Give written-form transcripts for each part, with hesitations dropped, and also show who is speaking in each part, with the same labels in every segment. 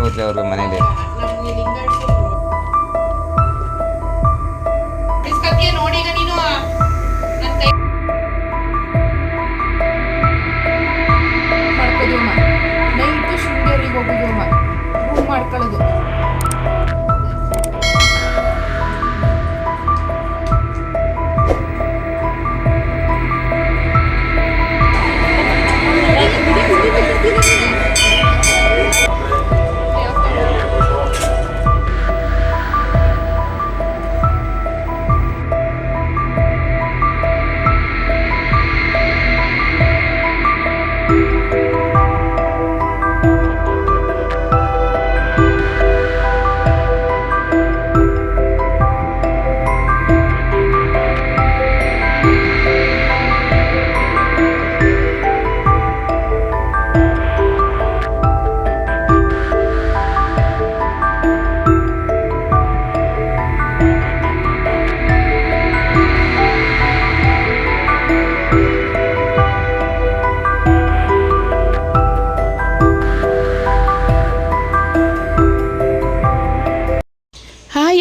Speaker 1: ಏನಾಗುತ್ತೆ ಅವ್ರ ಮನೇಲಿ?
Speaker 2: ನೈಟು ಶೃಂಗೇರಿಗೆ ಹೋಗೋದು ರೂಮ್ ಮಾಡ್ಕೊಳ್ಳೋದು.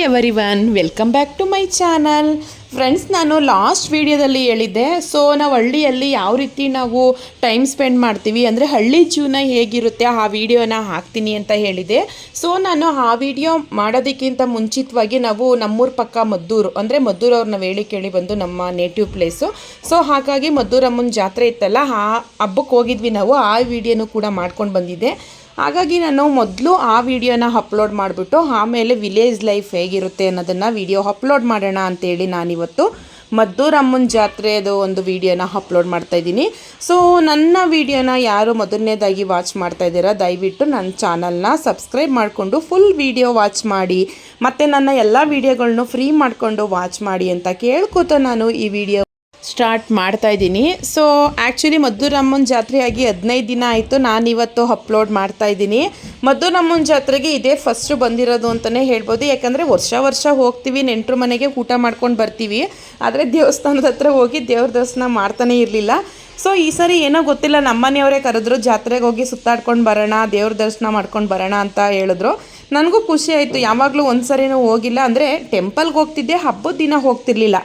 Speaker 2: Everyone, welcome back to my channel. Friends, ನಾನು ಲಾಸ್ಟ್ ವಿಡಿಯೋದಲ್ಲಿ ಹೇಳಿದ್ದೆ, ಸೊ ನಾವು ಹಳ್ಳಿಯಲ್ಲಿ ಯಾವ ರೀತಿ ನಾವು ಟೈಮ್ ಸ್ಪೆಂಡ್ ಮಾಡ್ತೀವಿ, ಅಂದರೆ ಹಳ್ಳಿ ಜೀವನ ಹೇಗಿರುತ್ತೆ ಆ ವಿಡಿಯೋನ ಹಾಕ್ತೀನಿ ಅಂತ ಹೇಳಿದೆ. ಸೊ ನಾನು ಆ ವಿಡಿಯೋ ಮಾಡೋದಕ್ಕಿಂತ ಮುಂಚಿತವಾಗಿ ನಾವು ನಮ್ಮೂರ ಪಕ್ಕ ಮದ್ದೂರು, ಅಂದರೆ ಮದ್ದೂರು ಅವ್ರನ್ನ ಹೇಳಿ ಕೇಳಿ ಬಂದು ನಮ್ಮ ನೇಟಿವ್ ಪ್ಲೇಸು. ಸೊ ಹಾಗಾಗಿ ಮದ್ದೂರಮ್ಮನ ಜಾತ್ರೆ ಇತ್ತಲ್ಲ, ಆ ಹಬ್ಬಕ್ಕೆ ಹೋಗಿದ್ವಿ ನಾವು. ಆ ವಿಡಿಯೋನು ಕೂಡ ಮಾಡ್ಕೊಂಡು ಬಂದಿದ್ದೆ. ಹಾಗಾಗಿ ನಾನು ಮೊದಲು ಆ ವಿಡಿಯೋನ ಅಪ್ಲೋಡ್ ಮಾಡಿಬಿಟ್ಟು ಆಮೇಲೆ ವಿಲೇಜ್ ಲೈಫ್ ಹೇಗಿರುತ್ತೆ ಅನ್ನೋದನ್ನು ವಿಡಿಯೋ ಅಪ್ಲೋಡ್ ಮಾಡೋಣ ಅಂತೇಳಿ ನಾನಿವತ್ತು ಮದ್ದೂರಮ್ಮನ ಜಾತ್ರೆದು ಒಂದು ವಿಡಿಯೋನ ಅಪ್ಲೋಡ್ ಮಾಡ್ತಾಯಿದ್ದೀನಿ. ಸೊ ನನ್ನ ವಿಡಿಯೋನ ಯಾರು ಮೊದಲನೇದಾಗಿ ವಾಚ್ ಮಾಡ್ತಾಯಿದ್ದೀರಾ, ದಯವಿಟ್ಟು ನನ್ನ ಚಾನಲ್ನ ಸಬ್ಸ್ಕ್ರೈಬ್ ಮಾಡಿಕೊಂಡು ಫುಲ್ ವಿಡಿಯೋ ವಾಚ್ ಮಾಡಿ, ಮತ್ತು ನನ್ನ ಎಲ್ಲ ವಿಡಿಯೋಗಳನ್ನೂ ಫ್ರೀ ಮಾಡಿಕೊಂಡು ವಾಚ್ ಮಾಡಿ ಅಂತ ಕೇಳ್ಕೊತ ನಾನು ಈ ವಿಡಿಯೋ ಸ್ಟಾರ್ಟ್ ಮಾಡ್ತಾಯಿದ್ದೀನಿ. ಸೊ ಆ್ಯಕ್ಚುಲಿ ಮದ್ದೂರಮ್ಮನ ಜಾತ್ರೆಯಾಗಿ 15 ದಿನ ಆಯಿತು. ನಾನಿವತ್ತು ಅಪ್ಲೋಡ್ ಮಾಡ್ತಾಯಿದ್ದೀನಿ. ಮದ್ದೂರಮ್ಮನ ಜಾತ್ರೆಗೆ ಇದೇ ಫಸ್ಟು ಬಂದಿರೋದು ಅಂತಲೇ ಹೇಳ್ಬೋದು. ಯಾಕಂದರೆ ವರ್ಷ ಹೋಗ್ತೀವಿ, ನೆಂಟರು ಮನೆಗೆ ಊಟ ಮಾಡ್ಕೊಂಡು ಬರ್ತೀವಿ, ಆದರೆ ದೇವಸ್ಥಾನದ ಹತ್ರ ಹೋಗಿ ದೇವ್ರ ದರ್ಶನ ಮಾಡ್ತಾನೇ ಇರಲಿಲ್ಲ. ಸೊ ಈ ಸರಿ ಏನೋ ಗೊತ್ತಿಲ್ಲ, ನಮ್ಮನೆಯವರೇ ಕರೆದ್ರು, ಜಾತ್ರೆಗೆ ಹೋಗಿ ಸುತ್ತಾಡ್ಕೊಂಡು ಬರೋಣ, ದೇವ್ರ ದರ್ಶನ ಮಾಡ್ಕೊಂಡು ಬರೋಣ ಅಂತ ಹೇಳಿದ್ರು. ನನಗೂ ಖುಷಿ ಆಯಿತು. ಯಾವಾಗಲೂ ಒಂದು ಸರಿನೂ ಹೋಗಿಲ್ಲ, ಅಂದರೆ ಟೆಂಪಲ್ಗೆ ಹೋಗ್ತಿದ್ದೆ, ಹಬ್ಬದ ದಿನ ಹೋಗ್ತಿರ್ಲಿಲ್ಲ.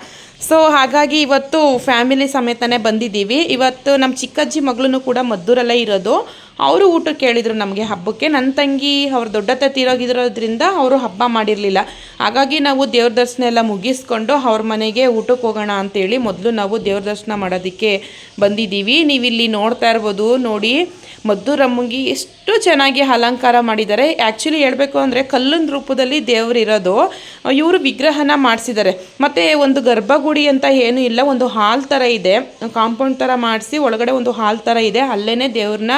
Speaker 2: ಸೊ ಹಾಗಾಗಿ ಇವತ್ತು ಫ್ಯಾಮಿಲಿ ಸಮೇತನೇ ಬಂದಿದ್ದೀವಿ. ಇವತ್ತು ನಮ್ಮ ಚಿಕ್ಕಜ್ಜಿ ಮಗಳೂ ಕೂಡ ಮದ್ದೂರಲ್ಲೇ ಇರೋದು. ಅವರು ಊಟ ಕೇಳಿದರು ನಮಗೆ ಹಬ್ಬಕ್ಕೆ. ನನ್ನ ತಂಗಿ ಅವ್ರ ದೊಡ್ಡತ್ತೆ ತೀರೋಗಿರೋದ್ರಿಂದ ಅವರು ಹಬ್ಬ ಮಾಡಿರಲಿಲ್ಲ. ಹಾಗಾಗಿ ನಾವು ದೇವ್ರ ದರ್ಶನ ಎಲ್ಲ ಮುಗಿಸ್ಕೊಂಡು ಅವ್ರ ಮನೆಗೆ ಊಟಕ್ಕೆ ಹೋಗೋಣ ಅಂತೇಳಿ ಮೊದಲು ನಾವು ದೇವ್ರ ದರ್ಶನ ಮಾಡೋದಕ್ಕೆ ಬಂದಿದ್ದೀವಿ. ನೀವಿಲ್ಲಿ ನೋಡ್ತಾ ಇರ್ಬೋದು, ನೋಡಿ ಮದ್ದೂರಮ್ಮಂಗೆ ಎಷ್ಟು ಚೆನ್ನಾಗಿ ಅಲಂಕಾರ ಮಾಡಿದ್ದಾರೆ. ಆ್ಯಕ್ಚುಲಿ ಹೇಳಬೇಕು ಅಂದರೆ ಕಲ್ಲಿನ ರೂಪದಲ್ಲಿ ದೇವ್ರು ಇರೋದು. ಇವರು ವಿಗ್ರಹನ ಮಾಡಿಸಿದ್ದಾರೆ. ಮತ್ತು ಒಂದು ಗರ್ಭಗುಡಿ ಅಂತ ಏನೂ ಇಲ್ಲ, ಒಂದು ಹಾಲ್ ಥರ ಇದೆ, ಕಾಂಪೌಂಡ್ ಥರ ಮಾಡಿಸಿ ಒಳಗಡೆ ಒಂದು ಹಾಲ್ ಥರ ಇದೆ, ಅಲ್ಲೇ ದೇವ್ರನ್ನ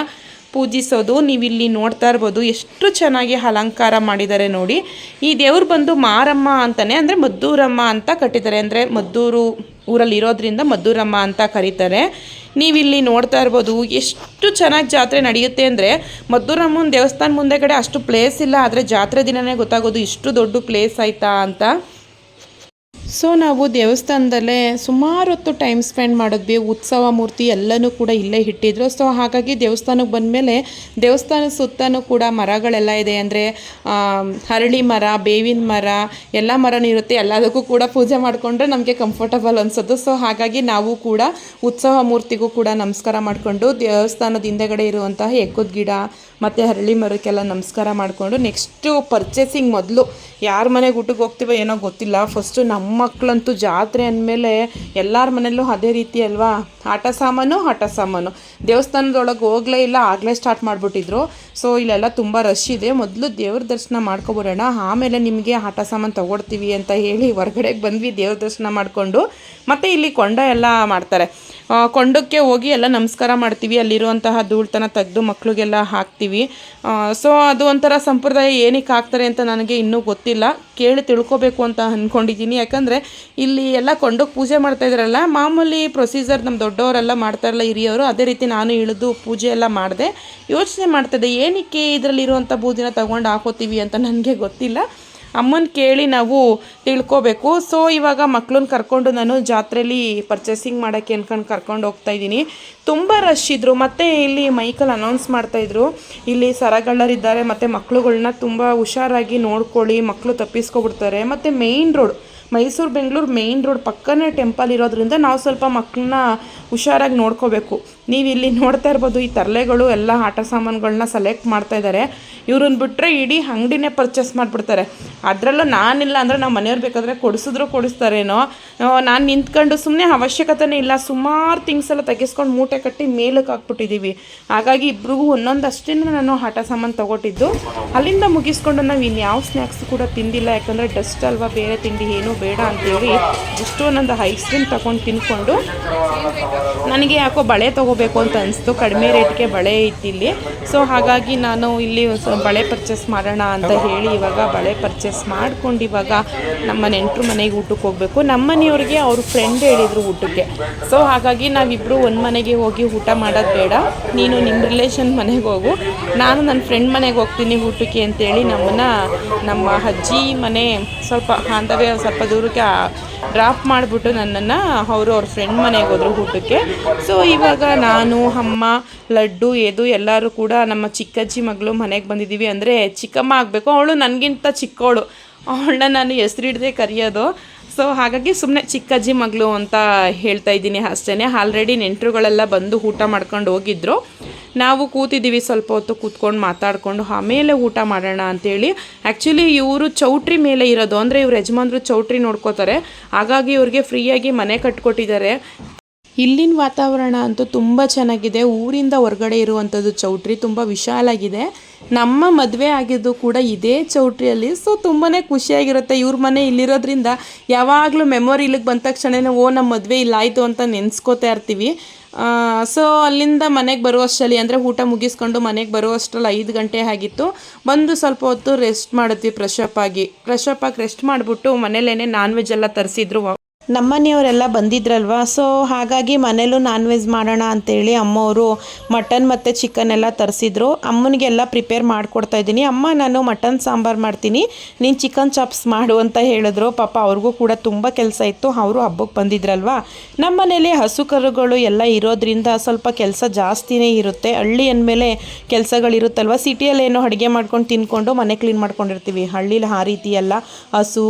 Speaker 2: ಪೂಜಿಸೋದು. ನೀವಿಲ್ಲಿ ನೋಡ್ತಾ ಇರ್ಬೋದು ಎಷ್ಟು ಚೆನ್ನಾಗಿ ಅಲಂಕಾರ ಮಾಡಿದ್ದಾರೆ ನೋಡಿ. ಈ ದೇವ್ರು ಬಂದು ಮಾರಮ್ಮ ಅಂತಲೇ, ಅಂದರೆ ಮದ್ದೂರಮ್ಮ ಅಂತ ಕಟ್ಟಿದ್ದಾರೆ, ಅಂದರೆ ಮದ್ದೂರು ಊರಲ್ಲಿ ಇರೋದ್ರಿಂದ ಮದ್ದೂರಮ್ಮ ಅಂತ ಕರೀತಾರೆ. ನೀವಿಲ್ಲಿ ನೋಡ್ತಾ ಇರ್ಬೋದು ಎಷ್ಟು ಚೆನ್ನಾಗಿ ಜಾತ್ರೆ ನಡೆಯುತ್ತೆ. ಅಂದರೆ ಮದ್ದೂರಮ್ಮನ ದೇವಸ್ಥಾನ ಮುಂದೆಗಡೆ ಅಷ್ಟು ಪ್ಲೇಸ್ ಇಲ್ಲ, ಆದರೆ ಜಾತ್ರೆ ದಿನವೇ ಗೊತ್ತಾಗೋದು ಇಷ್ಟು ದೊಡ್ಡ ಪ್ಲೇಸ್ ಆಯಿತಾ ಅಂತ. ಸೊ ನಾವು ದೇವಸ್ಥಾನದಲ್ಲೇ ಸುಮಾರು ಹೊತ್ತು ಟೈಮ್ ಸ್ಪೆಂಡ್ ಮಾಡಿದ್ವಿ. ಉತ್ಸವ ಮೂರ್ತಿ ಎಲ್ಲನೂ ಕೂಡ ಇಲ್ಲೇ ಇಟ್ಟಿದ್ರು. ಸೊ ಹಾಗಾಗಿ ದೇವಸ್ಥಾನಕ್ಕೆ ಬಂದಮೇಲೆ ದೇವಸ್ಥಾನದ ಸುತ್ತಲೂ ಕೂಡ ಮರಗಳೆಲ್ಲ ಇದೆ, ಅಂದರೆ ಹರಳಿ ಮರ, ಬೇವಿನ ಮರ, ಎಲ್ಲ ಮರನೂ ಇರುತ್ತೆ. ಎಲ್ಲದಕ್ಕೂ ಕೂಡ ಪೂಜೆ ಮಾಡಿಕೊಂಡ್ರೆ ನಮಗೆ ಕಂಫರ್ಟಬಲ್ ಅನಿಸೋದು. ಸೊ ಹಾಗಾಗಿ ನಾವು ಕೂಡ ಉತ್ಸವ ಮೂರ್ತಿಗೂ ಕೂಡ ನಮಸ್ಕಾರ ಮಾಡಿಕೊಂಡು ದೇವಸ್ಥಾನದ ಹಿಂದೆಗಡೆ ಇರುವಂತಹ ಎಕ್ಕದ ಗಿಡ ಮತ್ತು ಹರಳಿ ಮರಕ್ಕೆಲ್ಲ ನಮಸ್ಕಾರ ಮಾಡಿಕೊಂಡು ನೆಕ್ಸ್ಟು ಪರ್ಚೇಸಿಂಗ್. ಮೊದಲು ಯಾರ ಮನೆಗೆ ಊಟಕ್ಕೆ ಹೋಗ್ತೀವೋ ಏನೋ ಗೊತ್ತಿಲ್ಲ, ಫಸ್ಟು ನಮ್ಮ ಮಕ್ಕಳಂತೂ ಜಾತ್ರೆ ಅಂದಮೇಲೆ ಎಲ್ಲರ ಮನೆಯಲ್ಲೂ ಅದೇ ರೀತಿ ಅಲ್ವಾ, ಆಟ ಸಾಮಾನು ದೇವಸ್ಥಾನದೊಳಗೆ ಹೋಗಲೇ ಇಲ್ಲ, ಆಗಲೇ ಸ್ಟಾರ್ಟ್ ಮಾಡಿಬಿಟ್ಟಿದ್ರು. ಸೊ ಇಲ್ಲೆಲ್ಲ ತುಂಬ ರಶ್ ಇದೆ. ಮೊದಲು ದೇವ್ರ ದರ್ಶನ ಮಾಡ್ಕೊಬರೋಣ, ಆಮೇಲೆ ನಿಮಗೆ ಆಟ ಸಾಮಾನು ತೊಗೊಡ್ತೀವಿ ಅಂತ ಹೇಳಿ ಹೊರಗಡೆಗೆ ಬಂದ್ವಿ ದೇವ್ರ ದರ್ಶನ ಮಾಡಿಕೊಂಡು. ಮತ್ತು ಇಲ್ಲಿ ಕೊಂಡ ಎಲ್ಲ ಮಾಡ್ತಾರೆ, ಕೊಂಡಕ್ಕೆ ಹೋಗಿ ಎಲ್ಲ ನಮಸ್ಕಾರ ಮಾಡ್ತೀವಿ. ಅಲ್ಲಿರುವಂತಹ ಧೂಳ್ತನ ತೆಗೆದು ಮಕ್ಕಳಿಗೆಲ್ಲ ಹಾಕ್ತೀವಿ. ಸೊ ಅದು ಒಂಥರ ಸಂಪ್ರದಾಯ. ಏನಕ್ಕೆ ಹಾಕ್ತಾರೆ ಅಂತ ನನಗೆ ಇನ್ನೂ ಗೊತ್ತಿಲ್ಲ, ಕೇಳಿ ತಿಳ್ಕೊಬೇಕು ಅಂತ ಅಂದ್ಕೊಂಡಿದ್ದೀನಿ. ಯಾಕಂದರೆ ಇಲ್ಲಿ ಎಲ್ಲ ಕೊಂಡಕ್ಕೆ ಪೂಜೆ ಮಾಡ್ತಾಯಿದ್ರಲ್ಲ, ಮಾಮೂಲಿ ಪ್ರೊಸೀಜರ್ ನಮ್ಮ ದೊಡ್ಡವರೆಲ್ಲ ಮಾಡ್ತಾರಲ್ಲ ಹಿರಿಯವರು, ಅದೇ ರೀತಿ ನಾನು ಇಳಿದು ಪೂಜೆ ಎಲ್ಲ ಮಾಡಿದೆ. ಯೋಚನೆ ಮಾಡ್ತಿದ್ದೆ ಏನಕ್ಕೆ ಇದರಲ್ಲಿರುವಂಥ ಬೂದಿನ ತೊಗೊಂಡು ಹಾಕೋತೀವಿ ಅಂತ ನನಗೆ ಗೊತ್ತಿಲ್ಲ. ಅಮ್ಮನ ಕೇಳಿ ನಾವು ತಿಳ್ಕೊಬೇಕು. ಸೊ ಇವಾಗ ಮಕ್ಳನ್ನ ಕರ್ಕೊಂಡು ನಾನು ಜಾತ್ರೆಯಲ್ಲಿ ಪರ್ಚೇಸಿಂಗ್ ಮಾಡೋಕ್ಕೆ ಅನ್ಕೊಂಡು ಕರ್ಕೊಂಡು ಹೋಗ್ತಾಯಿದ್ದೀನಿ. ತುಂಬ ರಶ್ ಇದ್ದರು. ಮತ್ತು ಇಲ್ಲಿ ಮೈಕಲ್ಲಿ ಅನೌನ್ಸ್ ಮಾಡ್ತಾಯಿದ್ರು, ಇಲ್ಲಿ ಸರಗಳ್ಳರಿದ್ದಾರೆ ಮತ್ತು ಮಕ್ಳುಗಳ್ನ ತುಂಬ ಹುಷಾರಾಗಿ ನೋಡ್ಕೊಳ್ಳಿ, ಮಕ್ಕಳು ತಪ್ಪಿಸ್ಕೊಬಿಡ್ತಾರೆ. ಮತ್ತು main road Mysuru Bengaluru main road ಪಕ್ಕನೇ ಟೆಂಪಲ್ ಇರೋದ್ರಿಂದ ನಾವು ಸ್ವಲ್ಪ ಮಕ್ಕಳನ್ನ ಹುಷಾರಾಗಿ ನೋಡ್ಕೋಬೇಕು. ನೀವು ಇಲ್ಲಿ ನೋಡ್ತಾ ಇರ್ಬೋದು, ಈ ತರಲೆಗಳು ಎಲ್ಲ ಆಟ ಸಾಮಾನುಗಳನ್ನ ಸೆಲೆಕ್ಟ್ ಮಾಡ್ತಾಯಿದ್ದಾರೆ. ಇವ್ರನ್ನ ಬಿಟ್ಟರೆ ಇಡೀ ಅಂಗಡಿನೇ ಪರ್ಚೇಸ್ ಮಾಡಿಬಿಡ್ತಾರೆ. ಅದರಲ್ಲೂ ನಾನಿಲ್ಲ ಅಂದರೆ ನಾವು ಮನೆಯವ್ರು ಬೇಕಾದರೆ ಕೊಡಿಸ್ತಾರೇನೋ. ನಾನು ನಿಂತ್ಕೊಂಡು ಸುಮ್ಮನೆ ಅವಶ್ಯಕತೆನೇ ಇಲ್ಲ, ಸುಮಾರು ಥಿಂಗ್ಸ್ ಎಲ್ಲ ತೆಗೆಸ್ಕೊಂಡು ಮೂಟೆ ಕಟ್ಟಿ ಮೇಲಕ್ಕೆ ಹಾಕ್ಬಿಟ್ಟಿದ್ದೀವಿ. ಹಾಗಾಗಿ ಇಬ್ರಿಗೂ ಒಂದೊಂದಷ್ಟೇ ನಾನು ಆಟ ಸಾಮಾನು ತೊಗೊಟ್ಟಿದ್ದು. ಅಲ್ಲಿಂದ ಮುಗಿಸ್ಕೊಂಡು ನಾವು ಇನ್ಯಾವ ಸ್ನ್ಯಾಕ್ಸ್ ಕೂಡ ತಿಂದಿಲ್ಲ, ಯಾಕಂದರೆ ಡಸ್ಟ್ ಅಲ್ವಾ, ಬೇರೆ ತಿಂಡಿ ಏನೂ ಬೇಡ ಅಂತೇಳಿ ಇಷ್ಟು ಒಂದೊಂದು ಐಸ್ ಕ್ರೀಮ್ ತೊಗೊಂಡು ತಿನ್ಕೊಂಡು ನನಗೆ ಯಾಕೋ ಬಳೆ ತೊಗೋಬೇಕು ಅಂತ ಅನಿಸ್ತು. ಕಡಿಮೆ ರೇಟ್ಗೆ ಬಳೆ ಇತ್ತಿಲ್ಲಿ. ಸೊ ಹಾಗಾಗಿ ನಾನು ಇಲ್ಲಿ ಬಳೆ ಪರ್ಚೇಸ್ ಮಾಡೋಣ ಅಂತ ಹೇಳಿ ಇವಾಗ ಬಳೆ ಪರ್ಚೇಸ್ ಮಾಡ್ಕೊಂಡು ಇವಾಗ ನಮ್ಮ ನೆಂಟರು ಮನೆಗೆ ಊಟಕ್ಕೆ ಹೋಗಬೇಕು. ನಮ್ಮ ಮನೆಯವ್ರಿಗೆ ಅವ್ರ ಫ್ರೆಂಡ್ ಹೇಳಿದರು ಊಟಕ್ಕೆ. ಸೊ ಹಾಗಾಗಿ ನಾವಿಬ್ಬರು ಒಂದು ಮನೆಗೆ ಹೋಗಿ ಊಟ ಮಾಡೋದು ಬೇಡ, ನೀನು ನಿಮ್ಮ ರಿಲೇಷನ್ ಮನೆಗೆ ಹೋಗು, ನಾನು ನನ್ನ ಫ್ರೆಂಡ್ ಮನೆಗೆ ಹೋಗ್ತೀನಿ ಊಟಕ್ಕೆ ಅಂತೇಳಿ ನಮ್ಮ ಅಜ್ಜಿ ಮನೆ ಸ್ವಲ್ಪ ಆಂದವೇ ಸ್ವಲ್ಪ ದೂರಕ್ಕೆ ಡ್ರಾಪ್ ಮಾಡಿಬಿಟ್ಟು ನನ್ನನ್ನು ಅವ್ರ ಫ್ರೆಂಡ್ ಮನೆಗೆ ಹೋದರು ಊಟಕ್ಕೆ. ಸೊ ಇವಾಗ ನಾನು ಅಮ್ಮ ಲಡ್ಡು ಎಲ್ಲರೂ ಕೂಡ ನಮ್ಮ ಚಿಕ್ಕಜ್ಜಿ ಮಗಳು ಮನೆಗೆ ಬಂದಿದ್ದೀವಿ. ಅಂದರೆ ಚಿಕ್ಕಮ್ಮ ಆಗಬೇಕು, ಅವಳು ನನಗಿಂತ ಚಿಕ್ಕವಳು, ಅವಳನ್ನ ನಾನು ಹೆಸರಿಡದೆ ಕರೆಯೋದು. ಸೊ ಹಾಗಾಗಿ ಸುಮ್ಮನೆ ಚಿಕ್ಕಜ್ಜಿ ಮಗಳು ಅಂತ ಹೇಳ್ತಾ ಇದ್ದೀನಿ ಅಷ್ಟೇ. ಆಲ್ರೆಡಿ ನೆಂಟರುಗಳೆಲ್ಲ ಬಂದು ಊಟ ಮಾಡ್ಕೊಂಡು ಹೋಗಿದ್ರು. ನಾವು ಕೂತಿದ್ದೀವಿ, ಸ್ವಲ್ಪ ಹೊತ್ತು ಕೂತ್ಕೊಂಡು ಮಾತಾಡಿಕೊಂಡು ಆಮೇಲೆ ಊಟ ಮಾಡೋಣ ಅಂಥೇಳಿ. ಆ್ಯಕ್ಚುಲಿ ಇವರು ಚೌಟ್ರಿ ಮೇಲೆ ಇರೋದು, ಅಂದರೆ ಇವ್ರ ಯಜಮಾನ್ರು ಚೌಟ್ರಿ ನೋಡ್ಕೋತಾರೆ. ಹಾಗಾಗಿ ಇವ್ರಿಗೆ ಫ್ರೀಯಾಗಿ ಮನೆ ಕಟ್ಕೊಟ್ಟಿದ್ದಾರೆ. ಇಲ್ಲಿನ ವಾತಾವರಣ ಅಂತೂ ತುಂಬ ಚೆನ್ನಾಗಿದೆ. ಊರಿಂದ ಹೊರಗಡೆ ಇರುವಂಥದ್ದು ಚೌಟ್ರಿ ತುಂಬ ವಿಶಾಲಾಗಿದೆ. ನಮ್ಮ ಮದುವೆ ಆಗಿದ್ದು ಕೂಡ ಇದೇ ಚೌಟ್ರಿಯಲ್ಲಿ. ಸೊ ತುಂಬಾ ಖುಷಿಯಾಗಿರುತ್ತೆ. ಇವ್ರ ಮನೆ ಇಲ್ಲಿರೋದ್ರಿಂದ ಯಾವಾಗಲೂ ಮೆಮೊರಿ ಇಲ್ಲಿಗೆ ಬಂದ ತಕ್ಷಣ ಓ ನಮ್ಮ ಮದುವೆ ಇಲ್ಲಾಯಿತು ಅಂತ ನೆನೆಸ್ಕೋತಾ ಇರ್ತೀವಿ. ಸೊ ಅಲ್ಲಿಂದ ಮನೆಗೆ ಬರುವಷ್ಟರಲ್ಲಿ, ಅಂದರೆ ಊಟ ಮುಗಿಸ್ಕೊಂಡು ಮನೆಗೆ ಬರುವಷ್ಟರಲ್ಲಿ 5 ಗಂಟೆ ಆಗಿತ್ತು. ಬಂದು ಸ್ವಲ್ಪ ಹೊತ್ತು ರೆಸ್ಟ್ ಮಾಡಿದ್ವಿ, ಫ್ರೆಶ್ ಅಪ್ ಆಗಿ ರೆಸ್ಟ್ ಮಾಡಿಬಿಟ್ಟು ಮನೇಲೇ ನಾನ್ ವೆಜ್ ಎಲ್ಲ ತರಿಸಿದ್ರು. ನಮ್ಮನೆಯವರೆಲ್ಲ ಬಂದಿದ್ರಲ್ವ, ಸೊ ಹಾಗಾಗಿ ಮನೇಲೂ ನಾನ್ ವೆಜ್ ಮಾಡೋಣ ಅಂತೇಳಿ ಅಮ್ಮವರು ಮಟನ್ ಮತ್ತು ಚಿಕನ್ ಎಲ್ಲ ತರಿಸಿದ್ರು. ಅಮ್ಮನಿಗೆಲ್ಲ ಪ್ರಿಪೇರ್ ಮಾಡಿಕೊಡ್ತಾ ಇದ್ದೀನಿ. ಅಮ್ಮ ನಾನು ಮಟನ್ ಸಾಂಬಾರು ಮಾಡ್ತೀನಿ, ನೀನು ಚಿಕನ್ ಚಾಪ್ಸ್ ಮಾಡು ಅಂತ ಹೇಳಿದ್ರು. ಪಾಪ ಅವ್ರಿಗೂ ಕೂಡ ತುಂಬ ಕೆಲಸ ಇತ್ತು, ಅವರು ಹಬ್ಬಕ್ಕೆ ಬಂದಿದ್ರಲ್ವ. ನಮ್ಮ ಮನೇಲಿ ಹಸು ಕರುಗಳು ಎಲ್ಲ ಇರೋದ್ರಿಂದ ಸ್ವಲ್ಪ ಕೆಲಸ ಜಾಸ್ತಿನೇ ಇರುತ್ತೆ. ಹಳ್ಳಿ ಅಂದಮೇಲೆ ಕೆಲಸಗಳಿರುತ್ತಲ್ವ. ಸಿಟಿಯಲ್ಲಿ ಏನೋ ಅಡುಗೆ ಮಾಡ್ಕೊಂಡು ತಿನ್ಕೊಂಡು ಮನೆ ಕ್ಲೀನ್ ಮಾಡ್ಕೊಂಡಿರ್ತೀವಿ. ಹಳ್ಳಿಲಿ ಆ ರೀತಿ ಎಲ್ಲ ಹಸು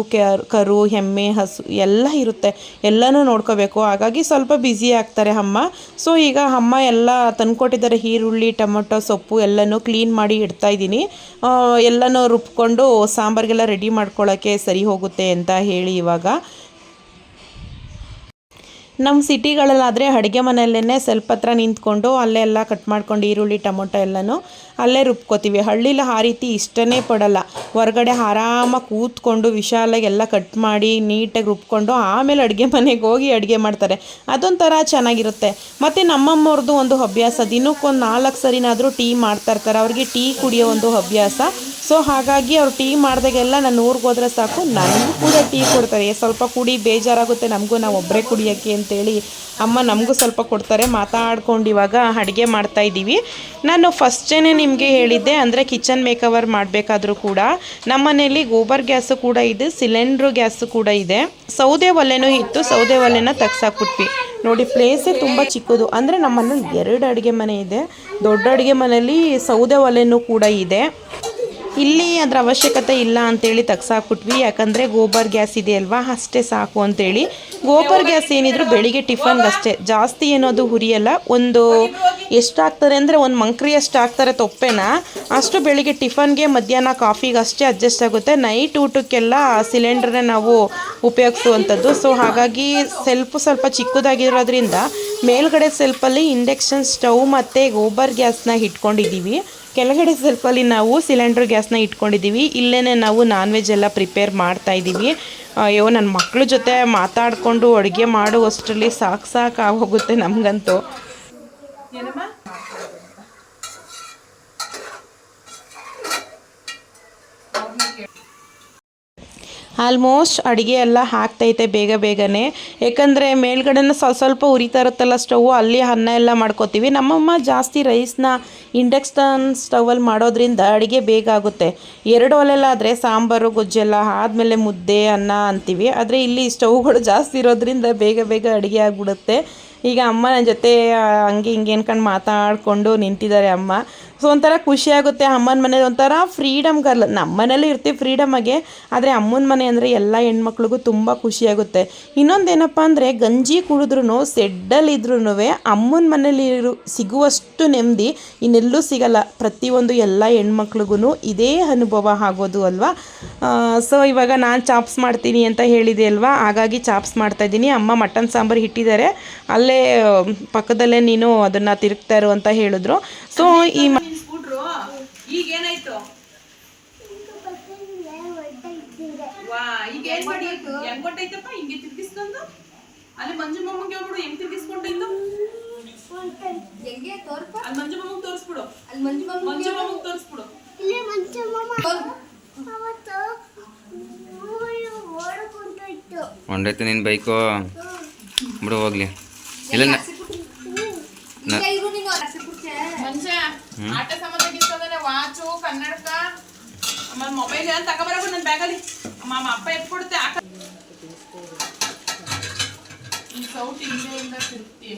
Speaker 2: ಕರು ಎಮ್ಮೆ ಹಸು ಎಲ್ಲ ಇರುತ್ತೆ, ಎಲ್ಲನೂ ನೋಡ್ಕೋಬೇಕು. ಹಾಗಾಗಿ ಸ್ವಲ್ಪ ಬ್ಯುಸಿ ಆಗ್ತಾರೆ ಅಮ್ಮ. ಸೊ ಈಗ ಅಮ್ಮ ಎಲ್ಲ ತಂದ್ಕೊಟ್ಟಿದ್ದಾರೆ, ಈರುಳ್ಳಿ ಟೊಮೊಟೊ ಸೊಪ್ಪು ಎಲ್ಲನೂ ಕ್ಲೀನ್ ಮಾಡಿ ಇಡ್ತಾ ಇದ್ದೀನಿ. ಎಲ್ಲನೂ ರುಬ್ಕೊಂಡು ಸಾಂಬಾರಿಗೆಲ್ಲ ರೆಡಿ ಮಾಡ್ಕೊಳ್ಳೋಕ್ಕೆ ಸರಿ ಹೋಗುತ್ತೆ ಅಂತ ಹೇಳಿ ಇವಾಗ ನಮ್ಮ ಸಿಟಿಗಳಲ್ಲಾದರೆ ಅಡುಗೆ ಮನೆಯಲ್ಲೇ ಸ್ವಲ್ಪ ಹತ್ರ ನಿಂತ್ಕೊಂಡು ಅಲ್ಲೇ ಎಲ್ಲ ಕಟ್ ಮಾಡ್ಕೊಂಡು ಈರುಳ್ಳಿ ಟೊಮೊಟೊ ಎಲ್ಲನೂ ಅಲ್ಲೇ ರುಬ್ಕೋತೀವಿ. ಹಳ್ಳಿಲಿ ಆ ರೀತಿ ಇಷ್ಟನೇ ಪಡಲ್ಲ. ಹೊರಗಡೆ ಆರಾಮಾಗಿ ಕೂತ್ಕೊಂಡು ವಿಶಾಲಾಗಿ ಎಲ್ಲ ಕಟ್ ಮಾಡಿ ನೀಟಾಗಿ ರುಬ್ಕೊಂಡು ಆಮೇಲೆ ಅಡುಗೆ ಮನೆಗೆ ಹೋಗಿ ಅಡುಗೆ ಮಾಡ್ತಾರೆ. ಅದೊಂಥರ ಚೆನ್ನಾಗಿರುತ್ತೆ. ಮತ್ತು ನಮ್ಮಮ್ಮವ್ರದ್ದು ಒಂದು ಅಭ್ಯಾಸ, ದಿನಕ್ಕೊಂದು 4 ಸರಿನಾದರೂ ಟೀ ಮಾಡ್ತಾಯಿರ್ತಾರೆ. ಅವ್ರಿಗೆ ಟೀ ಕುಡಿಯೋ ಒಂದು ಅಭ್ಯಾಸ. ಸೊ ಹಾಗಾಗಿ ಅವ್ರು ಟೀ ಮಾಡಿದಾಗೆಲ್ಲ ನಾನು ಊರಿಗೆ ಹೋದ್ರೆ ಸಾಕು, ನನಗೂ ಕೂಡ ಟೀ ಕೊಡ್ತಾರೆ. ಸ್ವಲ್ಪ ಕುಡಿ, ಬೇಜಾರಾಗುತ್ತೆ ನಮಗೂ, ನಾವು ಒಬ್ಬರೇ ಕುಡಿಯೋಕ್ಕೆ ಅಂತೇಳಿ ಅಮ್ಮ ನಮಗೂ ಸ್ವಲ್ಪ ಕೊಡ್ತಾರೆ. ಮಾತಾಡ್ಕೊಂಡು ಇವಾಗ ಅಡುಗೆ ಮಾಡ್ತಾಯಿದ್ದೀವಿ. ನಾನು ಫಸ್ಟೇ ನಿಮಗೆ ಹೇಳಿದ್ದೆ, ಅಂದರೆ ಕಿಚನ್ ಮೇಕವರ್ ಮಾಡಬೇಕಾದ್ರೂ ಕೂಡ ನಮ್ಮ ಮನೇಲಿ ಗೋಬರ್ ಗ್ಯಾಸು ಕೂಡ ಇದೆ, ಸಿಲಿಂಡ್ರು ಗ್ಯಾಸು ಕೂಡ ಇದೆ, ಸೌದೆ ಒಲೆನೂ ಇತ್ತು. ಸೌದೆ ಒಲೆನ ತೆಗ್ಸಾಕ್ಬಿಟ್ವಿ. ನೋಡಿ ಪ್ಲೇಸೇ ತುಂಬ ಚಿಕ್ಕದು. ಅಂದರೆ ನಮ್ಮ ಮನೇಲಿ 2 ಅಡುಗೆ ಮನೆ ಇದೆ. ದೊಡ್ಡ ಅಡುಗೆ ಮನೆಯಲ್ಲಿ ಸೌದೆ ಒಲೆನೂ ಕೂಡ ಇದೆ. ಇಲ್ಲಿ ಅದರ ಅವಶ್ಯಕತೆ ಇಲ್ಲ ಅಂತೇಳಿ ತೆಗ್ಸಾಕ್ಬಿಟ್ವಿ. ಯಾಕಂದರೆ ಗೋಬರ್ ಗ್ಯಾಸ್ ಇದೆ ಅಲ್ವಾ, ಅಷ್ಟೇ ಸಾಕು ಅಂತೇಳಿ. ಗೋಬರ್ ಗ್ಯಾಸ್ ಏನಿದ್ರು ಬೆಳಿಗ್ಗೆ ಟಿಫನ್ಗೆ ಅಷ್ಟೇ, ಜಾಸ್ತಿ ಏನೋದು ಹುರಿಯಲ್ಲ. ಒಂದು ಎಷ್ಟಾಗ್ತಾರೆ ಅಂದರೆ ಒಂದು ಮಂಕ್ರಿಯಷ್ಟು ಹಾಕ್ತಾರೆ ತೊಪ್ಪೆನ, ಅಷ್ಟು ಬೆಳಿಗ್ಗೆ ಟಿಫನ್ಗೆ ಮಧ್ಯಾಹ್ನ ಕಾಫಿಗೆ ಅಷ್ಟೇ ಅಡ್ಜಸ್ಟ್ ಆಗುತ್ತೆ. ನೈಟ್ ಊಟಕ್ಕೆಲ್ಲ ಸಿಲಿಂಡ್ರನ್ನೇ ನಾವು ಉಪಯೋಗಿಸುವಂಥದ್ದು. ಸೊ ಹಾಗಾಗಿ ಸ್ವಲ್ಪ ಚಿಕ್ಕದಾಗಿರೋದ್ರಿಂದ ಮೇಲ್ಗಡೆ ಸೆಲ್ಫಲ್ಲಿ ಇಂಡಕ್ಷನ್ ಸ್ಟವ್ ಮತ್ತು ಗೋಬರ್ ಗ್ಯಾಸ್ನ ಇಟ್ಕೊಂಡಿದ್ದೀವಿ. ಕೆಳಗಡೆ ಸೆಲ್ಫಲ್ಲಿ ನಾವು ಸಿಲಿಂಡ್ರ್ ಗ್ಯಾಸ್ನ ಇಟ್ಕೊಂಡಿದ್ದೀವಿ. ಇಲ್ಲೇ ನಾವು ನಾನ್ ವೆಜ್ ಎಲ್ಲ ಪ್ರಿಪೇರ್ ಮಾಡ್ತಾಯಿದ್ದೀವಿ. ಅಯ್ಯೋ ನನ್ನ ಮಕ್ಕಳ ಜೊತೆ ಮಾತಾಡಿಕೊಂಡು ಅಡುಗೆ ಮಾಡುವಷ್ಟರಲ್ಲಿ ಸಾಕು ಆಗೋಗುತ್ತೆ ನಮಗಂತೂ. ಆಲ್ಮೋಸ್ಟ್ ಅಡುಗೆ ಎಲ್ಲ ಆಗ್ತೈತೆ ಬೇಗ ಬೇಗನೆ. ಯಾಕಂದರೆ ಮೇಲ್ಗಡೆನ ಸ್ವಲ್ಪ ಉರಿತಾ ಇರುತ್ತಲ್ಲ ಸ್ಟವ್, ಅಲ್ಲಿ ಅನ್ನ ಎಲ್ಲ ಮಾಡ್ಕೋತೀವಿ. ನಮ್ಮಮ್ಮ ಜಾಸ್ತಿ ರೈಸ್ನ ಇಂಡಕ್ಷನ್ ಸ್ಟವಲ್ಲಿ ಮಾಡೋದ್ರಿಂದ ಅಡುಗೆ ಬೇಗ ಆಗುತ್ತೆ. 2 ಒಲೆಲಾದರೆ ಸಾಂಬಾರು ಗೊಜ್ಜೆಲ್ಲ ಆದಮೇಲೆ ಮುದ್ದೆ ಅನ್ನ ಅಂತೀವಿ. ಆದರೆ ಇಲ್ಲಿ ಸ್ಟವ್ಗಳು ಜಾಸ್ತಿ ಇರೋದ್ರಿಂದ ಬೇಗ ಬೇಗ ಅಡುಗೆ ಆಗಿಬಿಡುತ್ತೆ. ಈಗ ಅಮ್ಮ ನನ್ನ ಜೊತೆ ಹಂಗೆ ಹಿಂಗೆ ಅನ್ಕೊಂಡು ಮಾತಾಡಿಕೊಂಡು ನಿಂತಿದ್ದಾರೆ ಅಮ್ಮ. ಸೊ ಒಂಥರ ಖುಷಿಯಾಗುತ್ತೆ. ಅಮ್ಮನ ಮನೇಲಿ ಒಂಥರ ಫ್ರೀಡಮ್ ಗರ್ಲ್. ನಮ್ಮ ಮನೇಲೂ ಇರ್ತೀವಿ ಫ್ರೀಡಮಾಗೆ, ಆದರೆ ಅಮ್ಮನ ಮನೆ ಅಂದರೆ ಎಲ್ಲ ಹೆಣ್ಮಕ್ಳಿಗೂ ತುಂಬ ಖುಷಿಯಾಗುತ್ತೆ. ಇನ್ನೊಂದೇನಪ್ಪ ಅಂದರೆ ಗಂಜಿ ಕುಡಿದ್ರೂ ಸೆಡ್ಡಲ್ಲಿದ್ರೂ ಅಮ್ಮನ ಮನೇಲಿ ಸಿಗುವಷ್ಟು ನೆಮ್ಮದಿ ಇನ್ನೆಲ್ಲೂ ಸಿಗಲ್ಲ. ಪ್ರತಿಯೊಂದು ಎಲ್ಲ ಹೆಣ್ಮಕ್ಳಿಗೂ ಇದೇ ಅನುಭವ ಆಗೋದು ಅಲ್ವಾ. ಸೊ ಇವಾಗ ನಾನು ಚಾಪ್ಸ್ ಮಾಡ್ತೀನಿ ಅಂತ ಹೇಳಿದೆ ಅಲ್ವಾ, ಹಾಗಾಗಿ ಚಾಪ್ಸ್ ಮಾಡ್ತಾಯಿದ್ದೀನಿ. ಅಮ್ಮ ಮಟನ್ ಸಾಂಬಾರು ಇಟ್ಟಿದ್ದಾರೆ, ಅಲ್ಲೇ ಪಕ್ಕದಲ್ಲೇ ನೀನು ಅದನ್ನು ತಿರುಗ್ತಾ ಇರು ಅಂತ ಹೇಳಿದ್ರು. ಸೊ ಸ್ಕೂಟ್ರು ಈಗೇನಾಯ್ತು? ಈಗ ಏನ್ ಮಾಡಿ ಹೆಂಗ್ ಕೊಟ್ಟೈತಪ್ಪ? ಹಿಂಗೆ ತಿರ್ಗಿಸ್ಕೊಂಡು ಅಲ್ಲಿ ಮಂಜು ಮಮ್ಮಗೆ ಹೋಗ್ಬಿಡು. ಹೆಂಗ್ ತಿರ್ಗಿಸ್ಕೊಂಡು ಅಲ್ಲಿ ಮಂಜು ಮಮ್ಮಗೆ ತೋರಿಸ್ಬಿಡು. ಅಲ್ಲಿ ಮಂಜು ಮಮ್ಮಗೆ ತೋರಿಸ್ಬಿಡು.
Speaker 1: ಹೊಂಡೈತೆ ನಿನ್ ಬೈಕು ಬಿಡು ಹೋಗ್ಲಿ. ಇಲ್ಲ
Speaker 2: ಆಟ ಸಂಬಂಧ ವಾಚು ಕನ್ನಡಕ ಆಮೇಲೆ ಮೊಬೈಲ್ ಎಲ್ಲ ತಗೊಬರಬೇಕು ನನ್ನ ಬ್ಯಾಗಲ್ಲಿ. ಅಪ್ಪ ಎತ್ಕೊಡುತ್ತೆ. ಈ ಸೌಟ್ ಹಿಂದೆಯಿಂದ ತಿರುಗ್ತಿ,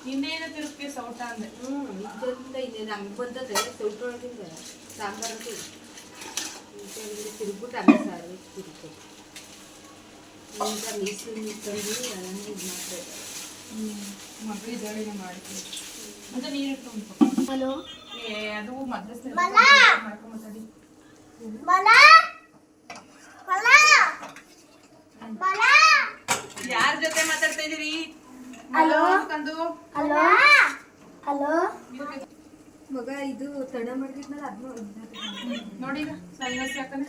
Speaker 2: ಹಿಂದೆಯಿಂದ ತಿರುಗ್ತಿ ಸೌಟ ಅಂದ್ರೆ
Speaker 3: ನಮ್ಗೆ ಬಂದದೆ ಸೌಟೊಳಗಿಂದ ಸಾಂಬಾರಿಗೆ ತಿರುಗ್ಬಿಟ್ಟು ಅನ್ನ ಸಾರು ತಿರುಗ್ತದೆ. ಈಗ ಮೀಸಲು ತಂದು ಅದನ್ನು ಇದು ಮಾಡ್ತಾರೆ.
Speaker 2: ಮಕ್ಕಳಿದ್ದಾಳೆ ಮಾಡ್ತೀವಿ ಮತ್ತೆ ನೀರು ಇಟ್ಕೊಂಡು ಅದು ಮದ್ರಸ್ ಮಾತಾಡಿ. ಯಾರ ಜೊತೆ ಮಾತಾಡ್ತಾ ಇದೀರಿ?
Speaker 3: ಮಗ ಇದು ತಡ ಮಾಡಿದ್ಮೇಲೆ ಅದನ್ನ
Speaker 2: ನೋಡಿ ಈಗ ಸಣ್ಣ ಸಾಕನೆ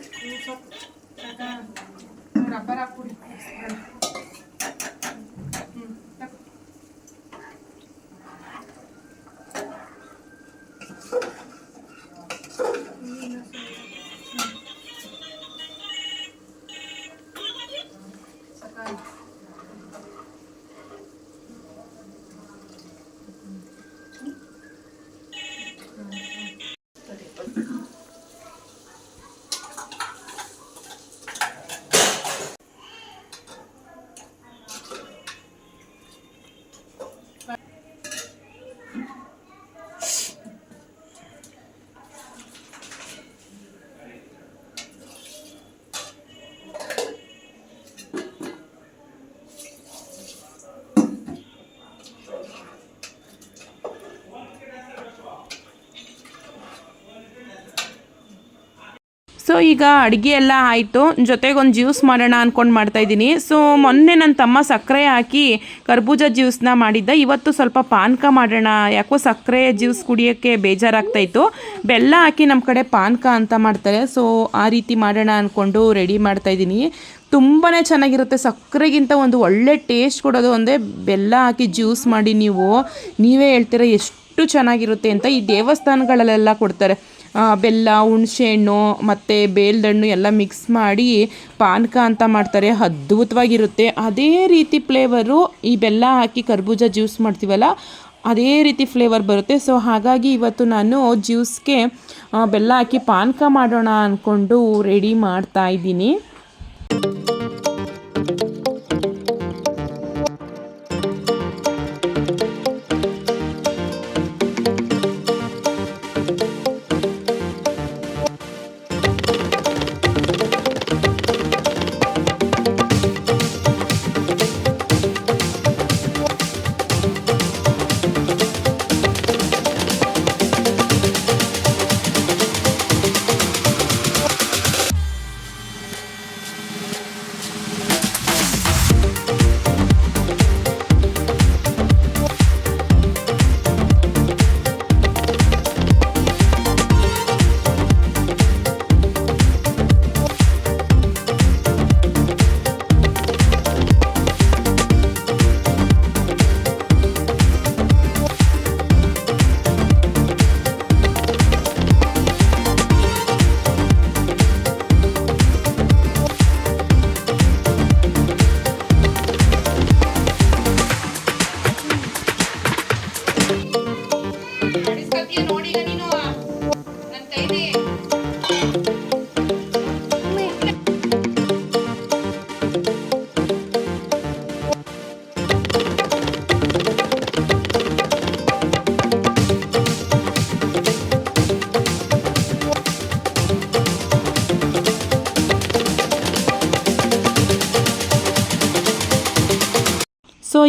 Speaker 2: ರಬ್ಬರ್ ಹಾಕ್ಬಿಡಿ. ಸೊ ಈಗ ಅಡುಗೆ ಎಲ್ಲ ಆಯಿತು, ಜೊತೆಗೆ ಒಂದು ಜ್ಯೂಸ್ ಮಾಡೋಣ ಅಂದ್ಕೊಂಡು ಮಾಡ್ತಾಯಿದ್ದೀನಿ. ಸೊ ಮೊನ್ನೆ ನನ್ನ ತಮ್ಮ ಸಕ್ಕರೆ ಹಾಕಿ ಕರ್ಬೂಜ ಜ್ಯೂಸನ್ನ ಮಾಡಿದ್ದ. ಇವತ್ತು ಸ್ವಲ್ಪ ಪಾನಕ ಮಾಡೋಣ, ಯಾಕೋ ಸಕ್ಕರೆ ಜ್ಯೂಸ್ ಕುಡಿಯೋಕ್ಕೆ ಬೇಜಾರಾಗ್ತಾಯಿತ್ತು. ಬೆಲ್ಲ ಹಾಕಿ ನಮ್ಮ ಕಡೆ ಪಾನಕ ಅಂತ ಮಾಡ್ತಾರೆ. ಸೊ ಆ ರೀತಿ ಮಾಡೋಣ ಅಂದ್ಕೊಂಡು ರೆಡಿ ಮಾಡ್ತಾಯಿದ್ದೀನಿ. ತುಂಬಾ ಚೆನ್ನಾಗಿರುತ್ತೆ. ಸಕ್ಕರೆಗಿಂತ ಒಂದು ಒಳ್ಳೆ ಟೇಸ್ಟ್ ಕೊಡೋದು ಒಂದೇ ಬೆಲ್ಲ ಹಾಕಿ ಜ್ಯೂಸ್ ಮಾಡಿ ನೀವೇ ಹೇಳ್ತೀರ ಎಷ್ಟು ಚೆನ್ನಾಗಿರುತ್ತೆ ಅಂತ. ಈ ದೇವಸ್ಥಾನಗಳಲ್ಲೆಲ್ಲ ಕೊಡ್ತಾರೆ. ಬೆಲ್ಲ, ಹುಣಸೆಹಣ್ಣು ಮತ್ತು ಬೇಲ್ದಣ್ಣು ಎಲ್ಲ ಮಿಕ್ಸ್ ಮಾಡಿ ಪಾನಕ ಅಂತ ಮಾಡ್ತಾರೆ. ಅದ್ಭುತವಾಗಿರುತ್ತೆ. ಅದೇ ರೀತಿ ಫ್ಲೇವರು ಈ ಬೆಲ್ಲ ಹಾಕಿ ಕರ್ಬೂಜ ಜ್ಯೂಸ್ ಮಾಡ್ತೀವಲ್ಲ, ಅದೇ ರೀತಿ ಫ್ಲೇವರ್ ಬರುತ್ತೆ. ಸೊ ಹಾಗಾಗಿ ಇವತ್ತು ನಾನು ಜ್ಯೂಸ್ಗೆ ಬೆಲ್ಲ ಹಾಕಿ ಪಾನಕ ಮಾಡೋಣ ಅಂದ್ಕೊಂಡು ರೆಡಿ ಮಾಡ್ತಾ ಇದ್ದೀನಿ.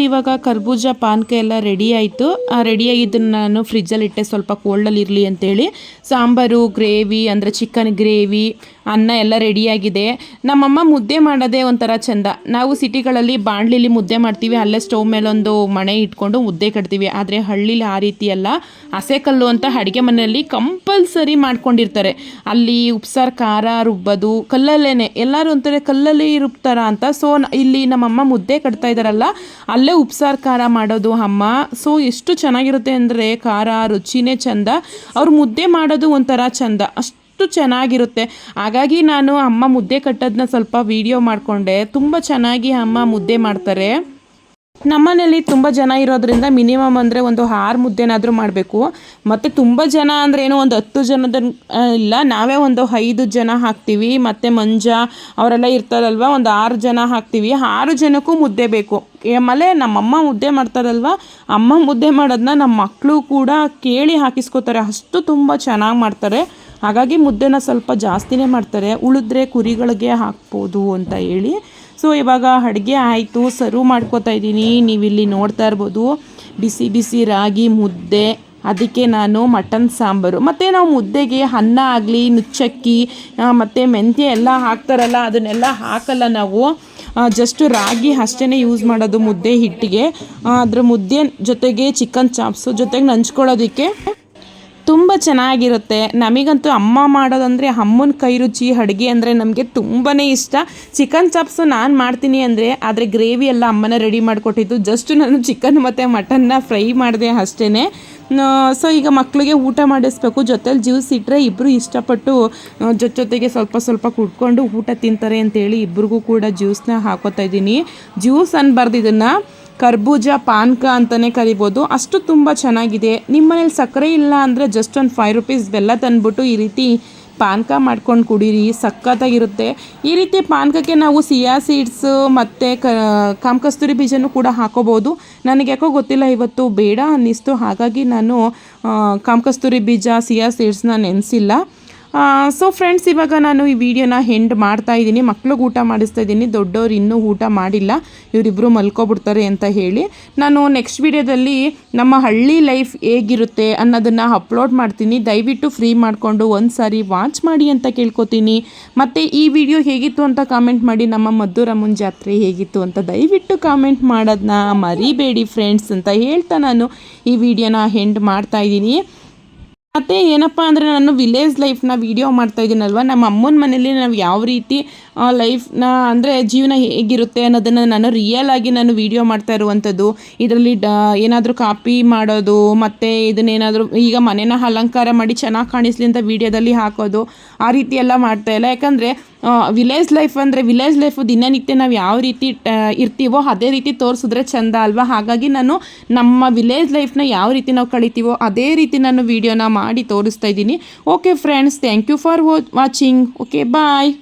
Speaker 2: ಇವಾಗ ಕರ್ಬೂಜ ಪಾನಕ ಎಲ್ಲ ರೆಡಿ ಆಯಿತು. ರೆಡಿಯಾಗಿದ್ದನ್ನು ನಾನು ಫ್ರಿಜ್ಜಲ್ಲಿ ಇಟ್ಟೆ ಸ್ವಲ್ಪ ಕೋಲ್ಡಲ್ಲಿ ಇರಲಿ ಅಂತೇಳಿ. ಸಾಂಬಾರು, ಗ್ರೇವಿ ಅಂದರೆ ಚಿಕನ್ ಗ್ರೇವಿ, ಅನ್ನ ಎಲ್ಲ ರೆಡಿಯಾಗಿದೆ. ನಮ್ಮಮ್ಮ ಮುದ್ದೆ ಮಾಡೋದೇ ಒಂಥರ ಚೆಂದ. ನಾವು ಸಿಟಿಗಳಲ್ಲಿ ಬಾಣಲಿಲಿ ಮುದ್ದೆ ಮಾಡ್ತೀವಿ, ಅಲ್ಲೇ ಸ್ಟವ್ ಮೇಲೊಂದು ಮಣೆ ಇಟ್ಕೊಂಡು ಮುದ್ದೆ ಕಟ್ತೀವಿ. ಆದರೆ ಹಳ್ಳೀಲಿ ಆ ರೀತಿ ಅಲ್ಲ. ಹಸೆಕಲ್ಲು ಅಂತ ಅಡುಗೆ ಮನೆಯಲ್ಲಿ ಕಂಪಲ್ಸರಿ ಮಾಡ್ಕೊಂಡಿರ್ತಾರೆ. ಅಲ್ಲಿ ಉಪ್ಸಾರು ಖಾರ ರುಬ್ಬೋದು ಕಲ್ಲಲ್ಲೇ, ಎಲ್ಲರೂ ಅಂತಾರೆ ಕಲ್ಲಲ್ಲಿ ರುಬ್ತಾರ ಅಂತ. ಸೊ ಇಲ್ಲಿ ನಮ್ಮಮ್ಮ ಮುದ್ದೆ ಕಟ್ತಾ ಇದ್ದಾರಲ್ಲ, ಅಲ್ಲೇ ಉಪ್ಸಾರು ಖಾರ ಮಾಡೋದು ಅಮ್ಮ. ಸೊ ಎಷ್ಟು ಚೆನ್ನಾಗಿರುತ್ತೆ ಅಂದರೆ ಖಾರ ರುಚಿನೇ ಚೆಂದ. ಅವ್ರು ಮುದ್ದೆ ಮಾಡೋದು ಒಂಥರ ಚೆಂದ, ಅಷ್ಟು ಚೆನ್ನಾಗಿರುತ್ತೆ. ಹಾಗಾಗಿ ನಾನು ಅಮ್ಮ ಮುದ್ದೆ ಕಟ್ಟೋದನ್ನ ಸ್ವಲ್ಪ ವಿಡಿಯೋ ಮಾಡಿಕೊಂಡೆ. ತುಂಬ ಚೆನ್ನಾಗಿ ಅಮ್ಮ ಮುದ್ದೆ ಮಾಡ್ತಾರೆ. ನಮ್ಮನೇಲಿ ತುಂಬ ಜನ ಇರೋದ್ರಿಂದ ಮಿನಿಮಮ್ ಅಂದರೆ ಒಂದು 6 ಮುದ್ದೆನಾದರೂ ಮಾಡಬೇಕು. ಮತ್ತು ತುಂಬ ಜನ ಅಂದರೆ ಏನೋ ಒಂದು 10 ಜನದ ಇಲ್ಲ, ನಾವೇ ಒಂದು 5 ಜನ ಹಾಕ್ತೀವಿ. ಮತ್ತು ಮಂಜ ಅವರೆಲ್ಲ ಇರ್ತಾರಲ್ವ, ಒಂದು 6 ಜನ ಹಾಕ್ತೀವಿ. 6 ಜನಕ್ಕೂ ಮುದ್ದೆ ಬೇಕು. ಆಮೇಲೆ ನಮ್ಮಮ್ಮ ಮುದ್ದೆ ಮಾಡ್ತಾರಲ್ವ, ಅಮ್ಮ ಮುದ್ದೆ ಮಾಡೋದನ್ನ ನಮ್ಮ ಮಕ್ಕಳು ಕೂಡ ಕೇಳಿ ಹಾಕಿಸ್ಕೋತಾರೆ. ಅಷ್ಟು ತುಂಬ ಚೆನ್ನಾಗಿ ಮಾಡ್ತಾರೆ. ಹಾಗಾಗಿ ಮುದ್ದೆನ ಸ್ವಲ್ಪ ಜಾಸ್ತಿನೇ ಮಾಡ್ತಾರೆ. ಉಳಿದ್ರೆ ಕುರಿಗಳಿಗೆ ಹಾಕ್ಬೋದು ಅಂತ ಹೇಳಿ. ಸೊ ಇವಾಗ ಅಡುಗೆ ಆಯಿತು, ಸರ್ವ್ ಮಾಡ್ಕೋತಾ ಇದ್ದೀನಿ. ನೀವಿಲ್ಲಿ ನೋಡ್ತಾ ಇರ್ಬೋದು ಬಿಸಿ ಬಿಸಿ ರಾಗಿ ಮುದ್ದೆ, ಅದಕ್ಕೆ ನಾನು ಮಟನ್ ಸಾಂಬಾರು. ಮತ್ತು ನಾವು ಮುದ್ದೆಗೆ ಅನ್ನ ಆಗಲಿ ನುಚ್ಚಕ್ಕಿ ಮತ್ತು ಮೆಂತ್ಯ ಎಲ್ಲ ಹಾಕ್ತಾರಲ್ಲ, ಅದನ್ನೆಲ್ಲ ಹಾಕಲ್ಲ ನಾವು. ಜಸ್ಟ್ ರಾಗಿ ಅಷ್ಟೇ ಯೂಸ್ ಮಾಡೋದು ಮುದ್ದೆ ಹಿಟ್ಟಿಗೆ. ಅದ್ರ ಮುದ್ದೆ ಜೊತೆಗೆ ಚಿಕನ್ ಚಾಪ್ಸು ಜೊತೆಗೆ ನಂಚ್ಕೊಳ್ಳೋದಕ್ಕೆ ತುಂಬ ಚೆನ್ನಾಗಿರುತ್ತೆ. ನಮಗಂತೂ ಅಮ್ಮ ಮಾಡೋದಂದರೆ ಅಮ್ಮನ ಕೈ ರುಚಿ ಅಡುಗೆ ಅಂದರೆ ನಮಗೆ ತುಂಬಾ ಇಷ್ಟ. ಚಿಕನ್ ಚಾಪ್ಸು ನಾನು ಮಾಡ್ತೀನಿ ಆದರೆ ಗ್ರೇವಿ ಎಲ್ಲ ಅಮ್ಮನೇ ರೆಡಿ ಮಾಡಿಕೊಟ್ಟಿದ್ದು. ಜಸ್ಟ್ ನಾನು ಚಿಕನ್ ಮತ್ತು ಮಟನ್ನ ಫ್ರೈ ಮಾಡಿದೆ ಅಷ್ಟೇ. ಸೊ ಈಗ ಮಕ್ಕಳಿಗೆ ಊಟ ಮಾಡಿಸ್ಬೇಕು. ಜೊತೆಲಿ ಜ್ಯೂಸ್ ಇಟ್ಟರೆ ಇಬ್ಬರು ಇಷ್ಟಪಟ್ಟು ಜೊತೆಗೆ ಸ್ವಲ್ಪ ಸ್ವಲ್ಪ ಕುಟ್ಕೊಂಡು ಊಟ ತಿಂತಾರೆ ಅಂತೇಳಿ ಇಬ್ರಿಗೂ ಕೂಡ ಜ್ಯೂಸನ್ನ ಹಾಕೋತಾ ಇದ್ದೀನಿ. ಜ್ಯೂಸ್ ಅನ್ಬಾರ್ದು, ಇದನ್ನು ಕರ್ಬೂಜ ಪಾನಕ ಅಂತಲೇ ಕರಿಬೋದು. ಅಷ್ಟು ತುಂಬ ಚೆನ್ನಾಗಿದೆ. ನಿಮ್ಮ ಮನೇಲಿ ಸಕ್ಕರೆ ಇಲ್ಲ ಅಂದರೆ ಜಸ್ಟ್ ಒಂದು 5 ರೂಪೀಸ್ ಬೆಲ್ಲ ತಂದುಬಿಟ್ಟು ಈ ರೀತಿ ಪಾನಕ ಮಾಡ್ಕೊಂಡು ಕುಡೀರಿ, ಸಖತ್ತಾಗಿರುತ್ತೆ. ಈ ರೀತಿ ಪಾನಕಕ್ಕೆ ನಾವು ಸಿಯಾ ಸೀಡ್ಸು ಮತ್ತು ಕಾಮಕಸ್ತೂರಿ ಬೀಜನೂ ಕೂಡ ಹಾಕೋಬೋದು. ನನಗೆ ಯಾಕೋ ಗೊತ್ತಿಲ್ಲ, ಇವತ್ತು ಬೇಡ ಅನ್ನಿಸ್ತು. ಹಾಗಾಗಿ ನಾನು ಕಾಮಕಸ್ತೂರಿ ಬೀಜ ಸಿಯಾ ಸೀಡ್ಸ್ನ ನೆನೆಸಿಲ್ಲ. ಸೊ ಫ್ರೆಂಡ್ಸ್, ಇವಾಗ ನಾನು ಈ ವಿಡಿಯೋನ ಎಂಡ್ ಮಾಡ್ತಾ ಇದ್ದೀನಿ. ಮಕ್ಳಿಗೆ ಊಟ ಮಾಡಿಸ್ತಾ ಇದ್ದೀನಿ. ದೊಡ್ಡವ್ರು ಇನ್ನೂ ಊಟ ಮಾಡಿಲ್ಲ, ಇವರಿಬ್ಬರು ಮಲ್ಕೊಬಿಡ್ತಾರೆ ಅಂತ ಹೇಳಿ. ನಾನು ನೆಕ್ಸ್ಟ್ ವಿಡಿಯೋದಲ್ಲಿ ನಮ್ಮ ಹಳ್ಳಿ ಲೈಫ್ ಹೇಗಿರುತ್ತೆ ಅನ್ನೋದನ್ನು ಅಪ್ಲೋಡ್ ಮಾಡ್ತೀನಿ. ದಯವಿಟ್ಟು ಫ್ರೀ ಮಾಡಿಕೊಂಡು ಒಂದು ಸಾರಿ ವಾಚ್ ಮಾಡಿ ಅಂತ ಕೇಳ್ಕೊತೀನಿ. ಮತ್ತು ಈ ವಿಡಿಯೋ ಹೇಗಿತ್ತು ಅಂತ ಕಾಮೆಂಟ್ ಮಾಡಿ. ನಮ್ಮ ಮದ್ದೂರಮ್ಮನ ಜಾತ್ರೆ ಹೇಗಿತ್ತು ಅಂತ ದಯವಿಟ್ಟು ಕಾಮೆಂಟ್ ಮಾಡೋದನ್ನ ಮರಿಬೇಡಿ ಫ್ರೆಂಡ್ಸ್ ಅಂತ ಹೇಳ್ತಾ ನಾನು ಈ ವಿಡಿಯೋನ ಎಂಡ್ ಮಾಡ್ತಾ ಇದ್ದೀನಿ. ಮತ್ತು ಏನಪ್ಪ ಅಂದರೆ ನಾನು ವಿಲೇಜ್ ಲೈಫ್ನ ವೀಡಿಯೋ ಮಾಡ್ತಾಯಿದ್ದೀನಲ್ವ, ನಮ್ಮ ಅಮ್ಮನ ಮನೇಲಿ ನಾವು ಯಾವ ರೀತಿ ಲೈಫ್ನ ಅಂದರೆ ಜೀವನ ಹೇಗಿರುತ್ತೆ ಅನ್ನೋದನ್ನು ನಾನು ರಿಯಲ್ ಆಗಿ ನಾನು ವೀಡಿಯೋ ಮಾಡ್ತಾ ಇರುವಂಥದ್ದು. ಇದರಲ್ಲಿ ಏನಾದರೂ ಕಾಪಿ ಮಾಡೋದು ಮತ್ತು ಇದನ್ನೇನಾದರೂ ಈಗ ಮನೇನ ಅಲಂಕಾರ ಮಾಡಿ ಚೆನ್ನಾಗಿ ಕಾಣಿಸ್ಲಿ ಅಂತ ವೀಡಿಯೋದಲ್ಲಿ ಹಾಕೋದು, ಆ ರೀತಿ ಎಲ್ಲ ಮಾಡ್ತಾಯಿಲ್ಲ. ಯಾಕಂದರೆ ವಿಲೇಜ್ ಲೈಫ್ ಅಂದರೆ ವಿಲೇಜ್ ಲೈಫು ದಿನನಿತ್ಯ ನಾವು ಯಾವ ರೀತಿ ಇರ್ತೀವೋ ಅದೇ ರೀತಿ ತೋರಿಸಿದ್ರೆ ಚೆಂದ ಅಲ್ವಾ. ಹಾಗಾಗಿ ನಾನು ನಮ್ಮ ವಿಲೇಜ್ ಲೈಫ್ನ ಯಾವ ರೀತಿ ನಾವು ಕಳಿತೀವೋ ಅದೇ ರೀತಿ ನಾನು ವೀಡಿಯೋನ ಮಾಡಿ ತೋರಿಸ್ತಾ ಇದ್ದೀನಿ. Okay friends, thank you for watching. Okay, bye.